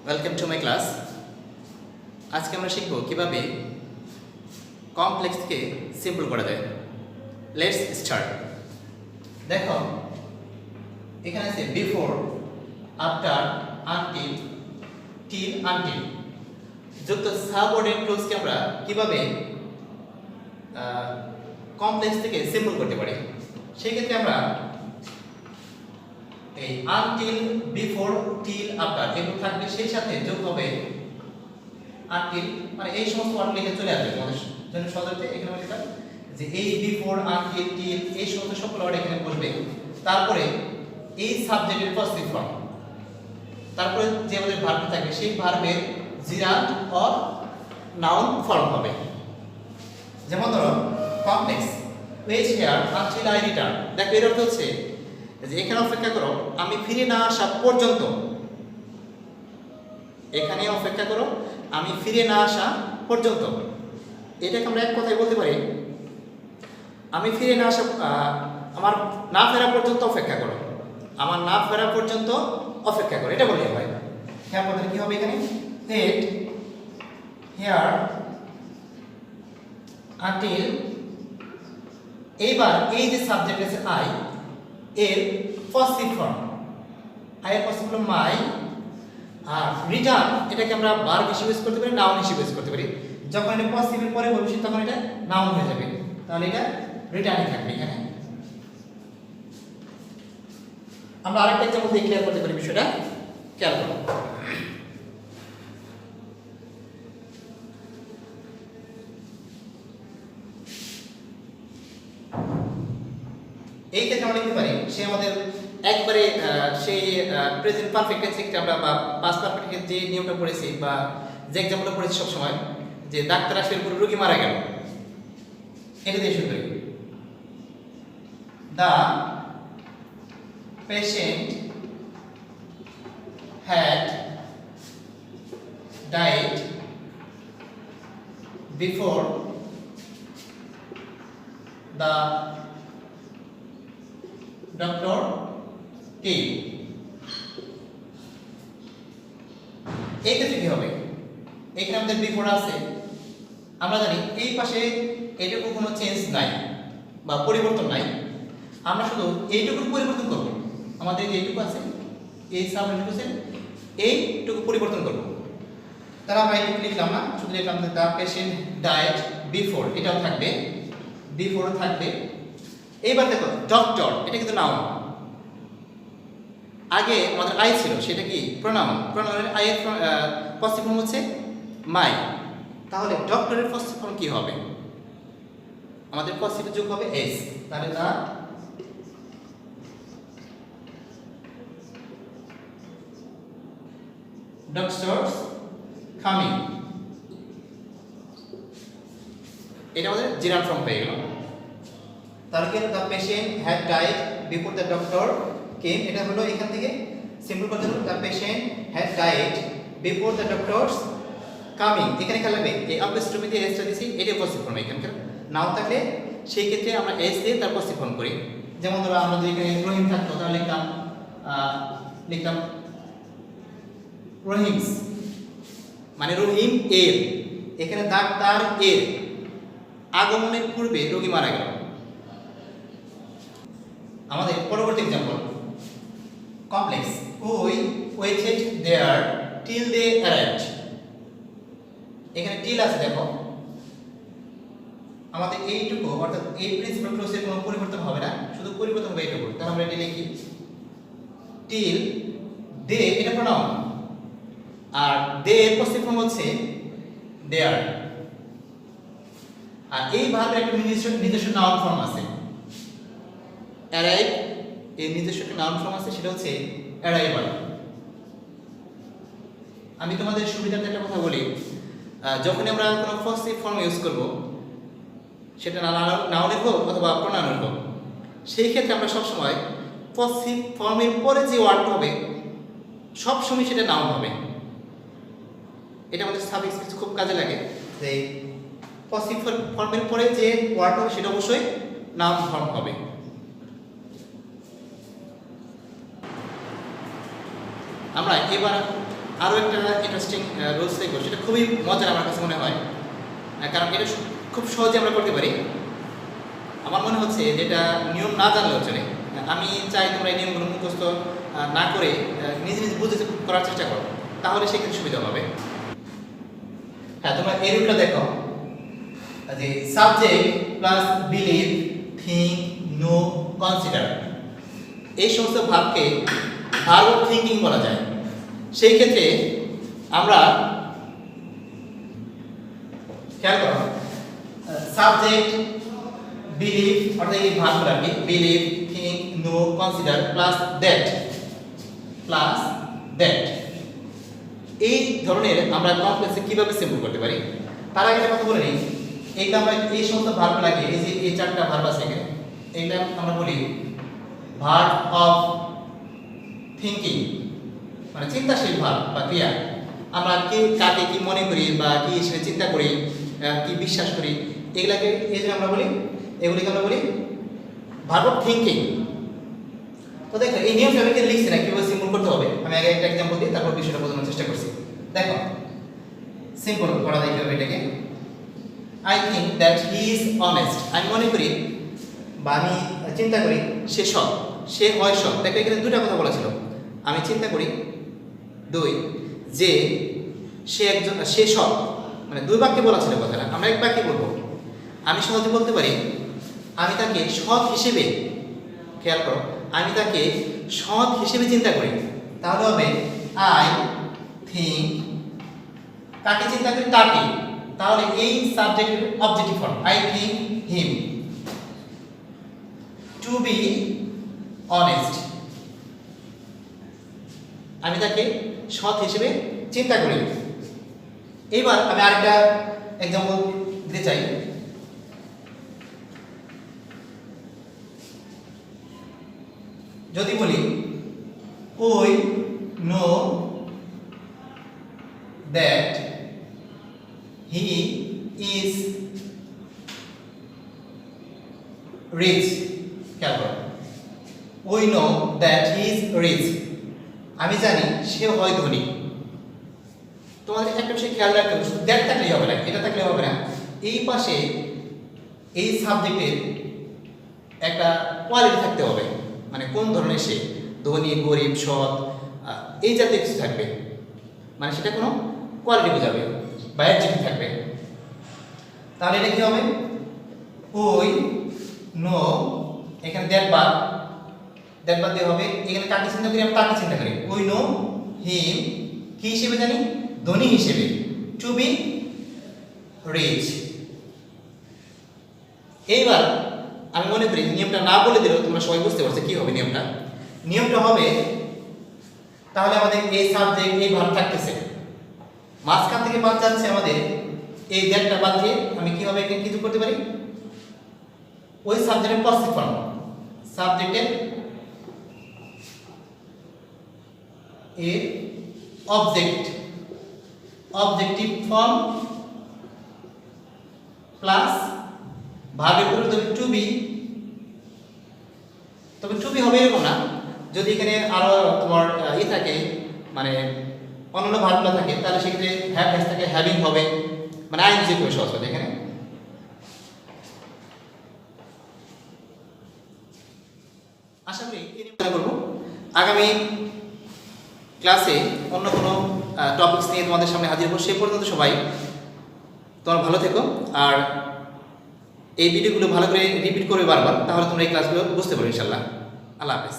Welcome to my class. আজকে আমরা শিখব কিভাবে কমপ্লেক্সকে সিম্পল করা যায়। Let's start. দেখো এখানে আছে before, after, until, till, until যুক্ত সাবঅর্ডিনেট ক্লজকে আমরা কিভাবে কমপ্লেক্স থেকে সিম্পল করতে পারি। সেই ক্ষেত্রে আমরা এই আনটিল, বিফোর, টিল, আফটার এগুলো থাকবে, সেই সাথে যোগ হবে আনটিল, মানে এই সমস্ত ওয়ার্ড লিখে চলে আসবে তোমাদের জন্য সহজে। এখানে লিখা যে এই বিফোর, আনটিল, টিল এই সমস্ত সকল ওয়ার্ড এখানে বসবে। তারপরে এই সাবজেক্টের পজিটিভ ফর্ম, তারপরে যে আমাদের ভার্ব থাকবে সেই ভার্বের জিরান্ড অর নাউন ফর্ম হবে। যেমন ধরো complex wait here until I return. দেখো এর অর্থ হচ্ছে যে এখানে অপেক্ষা করো আমি ফিরে না আসা পর্যন্ত। এখানে অপেক্ষা করো আমি ফিরে না আসা পর্যন্ত। এটাকে আমরা এক কথায় বলতে পারি আমি ফিরে না আসা, আমার না ফেরা পর্যন্ত অপেক্ষা করো, আমার না ফেরা পর্যন্ত অপেক্ষা করো, এটা বললে হয়। হ্যাঁ বলতে কি হবে এখানে ওয়েট হেয়ার আনটিল। এইবার এই যে সাবজেক্ট আছে আই, এর পজিটিভ ফর্ম, আই এর পজিটিভ ফর্ম মাই, আর রিটার্ন এটাকে আমরা ভার্ব হিসেবে ইউজ করতে পারি, নাউন হিসেবে ইউজ করতে পারি। যখন এটা পজিটিভের পরে ভবিষ্যৎ তখন এটা নাউন হয়ে যাবে, তাহলে এটা রিটার্নই থাকবে। এখানে আমরা আরেকটা এক্সাম্পল দিয়ে ক্লিয়ার করতে পারি বিষয়টা, খেয়াল করো। এই ক্ষেত্রে আমরা লিখতে পারি সে আমাদের একবারে সেই প্রেজেন্ট পারফেক্ট টেন্সে আমরা বা পাস্ট পারফেক্ট যে নিয়মটা পড়েছি বা যে এক্সাম্পলটা পড়েছি সবসময়, যে ডাক্তার আসলে পুরো রোগী মারা গেল, এটা দিয়ে শুরু করি। The patient had died before the doctor came. এই ক্ষেত্রে কি হবে, এখানে আমাদের বিফোর আছে, আমরা জানি এই পাশে এইটুকু কোনো চেঞ্জ নাই বা পরিবর্তন নাই, আমরা শুধু এইটুকু পরিবর্তন করব। আমাদের এইটুকু আছে, এই সাবজেক্ট আছে, এইটুকু পরিবর্তন করব। তাহলে আমরা এইটুকু লিখলাম না, শুধু লিখলাম দ্য পেশেন্ট ডায়েড বিফোর, এটাও থাকবে, বিফোর থাকবে। এইবার দেখো ডক্টর, এটা কিন্তু নাউন, আগে আমাদের আই ছিল, সেটা কি প্রোনাউন, প্রোনাউনের আই এর পজিটিভ ফর্ম হচ্ছে মাই। তাহলে ডক্টরের পজিটিভ ফর্ম কি হবে, আমাদের পজিটিভ যোগ হবে এস, তাহলে দা ডক্টরস কামিং, এটা আমাদের জিরান ফর্ম হয়ে গেল। তাহলে কি the patient had died before the doctor came, এটা হলো এখান থেকে সিম্পল করতে হলো the patient had died before the doctors coming. এখানে খেয়াল রাখবে এই অ্যাপোস্ট্রফি দিয়ে এসটা দিছি, এটা পজিটিভ ফর্ম। এখানকার নাও থাকলে সেই ক্ষেত্রে আমরা এস দিয়ে তার পজিটিভ ফর্ম করি। যেমন ধরো আমরা যদি এখানে রহিম থাকতো তাহলে লিখতাম রহিমস, মানে রহিম এর, এখানে ডাক্তার এর আগমনের পূর্বে রোগী মারা গেল। আমাদের পরবর্তী example complex we waited there till they arrived. এখানে টিল আছে, দেখো আমাদের এইটুকু অর্থাৎ এই প্রিন্সিপাল ক্লজের কোনো পরিবর্তন হবে না, শুধু পরিবর্তন হবে এইটুকু। তাহলে আমরা এটা লিখি টিল দে, এটা প্রোনাউন, আর দে এর পজিটিভ ফর্ম হচ্ছে দেয়ার। আর এই ভাবে একটা নিজস্ব নাউন ফর্ম আছে, অ্যারাইভ এর নিজস্ব একটা নাউন ফর্ম আছে, সেটা হচ্ছে অ্যারাইভাল। আমি তোমাদের সুবিধার্থে একটা কথা বলি, যখন আমরা কোনো পজিটিভ ফর্ম ইউজ করব, সেটা নাউনের হোক অথবা প্রোনাউনের হোক, সেই ক্ষেত্রে আমরা সবসময় পজিটিভ ফর্মের পরে যে ওয়ার্ডটা হবে সবসময় সেটা নাউন হবে। এটা আমাদের সাবজেক্ট স্পিচ খুব কাজে লাগে, যে পজিটিভ ফর্মের পরে যে ওয়ার্ড হবে সেটা অবশ্যই নাউন ফর্ম হবে। আমরা এবার আরও একটা ইন্টারেস্টিং রুলস দেখবো, সেটা খুবই মজার আমার কাছে মনে হয়, কারণ এটা খুব সহজে আমরা করতে পারি। আমার মনে হচ্ছে যেটা নিয়ম না জানলেও চলে। আমি চাই তোমরা এই নিয়মগুলো মুখস্থ না করে নিজে নিজে বুঝে করার চেষ্টা করো, তাহলে সেক্ষেত্রে সুবিধা হবে। হ্যাঁ, তোমরা এই রুলটা দেখো যে subject plus believe, think, know, consider, এই সমস্ত ভাবকে ভার্ব অফ থিঙ্কিং বলা যায়। সেই ক্ষেত্রে আমরা খেয়াল করো, সাবজেক্ট বিলিভ অর্থাৎ এই ভাবগুলো কি believe, think, know, consider plus that এই ধরনের আমরা কমপ্লেক্সে কিভাবে সিম্পল করতে পারি তার আগে একটা কথা বলে নিই। এইটা আমরা এই সমস্ত ভার্ব লাগে, এই যে এই চারটা ভার্ব আছে এখানে, এইটা আমরা বলি ভার্ব অফ থিঙ্কিং, মানে চিন্তাশীল ভাব বা ক্রিয়া। আমরা কে কাকে কি মনে করি বা কি হিসেবে চিন্তা করি, কি বিশ্বাস করি, এগুলাকে এই যে আমরা বলি, এগুলিকে আমরা বলি ভার্ব অফ থিঙ্কিং। তো দেখো এই নিয়মটা আমি লিখছি না, কিভাবে সিম্পল করতে হবে আমি আগে একটা এক্সাম্পল দিই, তারপর বিষয়টা বোঝানোর চেষ্টা করছি। দেখো সিম্পল করা যায় কিভাবে এটাকে। I think that he is honest, আমি মনে করি বা আমি চিন্তা করি সে সৎ, সে হয় সৎ। দেখো এখানে দুটা কথা বলা ছিল, আমি চিন্তা করি, দুই যে সে সৎ, মানে দুই বাক্যে বলা ছিল কথাটা। আমরা এক বাক্যে বলবো, আমি সহজে বলতে পারি আমি তাকে সৎ হিসেবে, খেয়াল করো, আমি তাকে সৎ হিসেবে চিন্তা করি। তাহলে হবে আই থিঙ্ক, কাকে চিন্তা করি তাকে, তাহলে এই সাবজেক্টের objective form I think him to be honest, আমি তাকে সৎ হিসেবে চিন্তা করি। এইবার আমি আরেকটা এক্সাম্পল দিতে চাই। যদি বলি we know that he is rich, খেয়াল করো, we know that he is rich, আমি জানি সে হয় ধনী। তোমাদের একটা বিষয় খেয়াল রাখতে হবে, শুধু দ্যাট থাকলেই হবে না, এটা থাকলে হবে না, এই পাশে এই সাবজেক্টের একটা কোয়ালিটি থাকতে হবে, মানে কোন ধরনের সে, ধনী, গরিব, সৎ, এই জাতীয় কিছু থাকবে, মানে সেটা কোনো কোয়ালিটি বোঝাবে বা অ্যাডজেক্টিভ থাকবে। তাহলে এটা কি হবে, উই নো, এখানে দ্যাট বাদ দিয়ে হবে, এখানে কাকে চিন্তা করি, আমি তাকে চিন্তা করি, উই নো হিম, কি হিসেবে জানি, ধনী হিসেবে, টু বি রিচ। এইবার আমি মনে করি নিয়মটা না বলে দিলেও তোমরা সবাই বুঝতে পারছো কি হবে নিয়মটা হবে, তাহলে আমাদের এই সাবজেক্ট এই ভার্ব থাকতেছে, মাঝখান থেকে বাদ যাচ্ছে আমাদের এই দ্যাটটা বাদ দিয়ে আমি কিভাবে এখানে কিছু করতে পারি, ওই সাবজেক্টের পজিটিভ ফর্ম, সাবজেক্টের এর অবজেক্টিভ ফর্ম প্লাস ভার্বের পরিবর্তে টু বি, তবে টু বি হবে এরকম না, যদি এখানে আরো তোমার থাকে, মানে অন্যান্য ভার্বগুলো থাকে, তাহলে সেক্ষেত্রে হ্যাভ হ্যাজ থাকে, হ্যাভিং হবে, মানে আইএনজি করে সহজ হবে এখানে। আশা করি করবো আগামী ক্লাসে অন্য কোনো টপিকস নিয়ে তোমাদের সামনে হাজির হবো। সে পর্যন্ত সবাই তোমরা ভালো থেকো, আর এই ভিডিওগুলো ভালো করে রিপিট করবে বারবার, তাহলে তোমরা এই ক্লাসগুলো বুঝতে পারো ইনশাল্লাহ। আল্লাহ হাফেজ।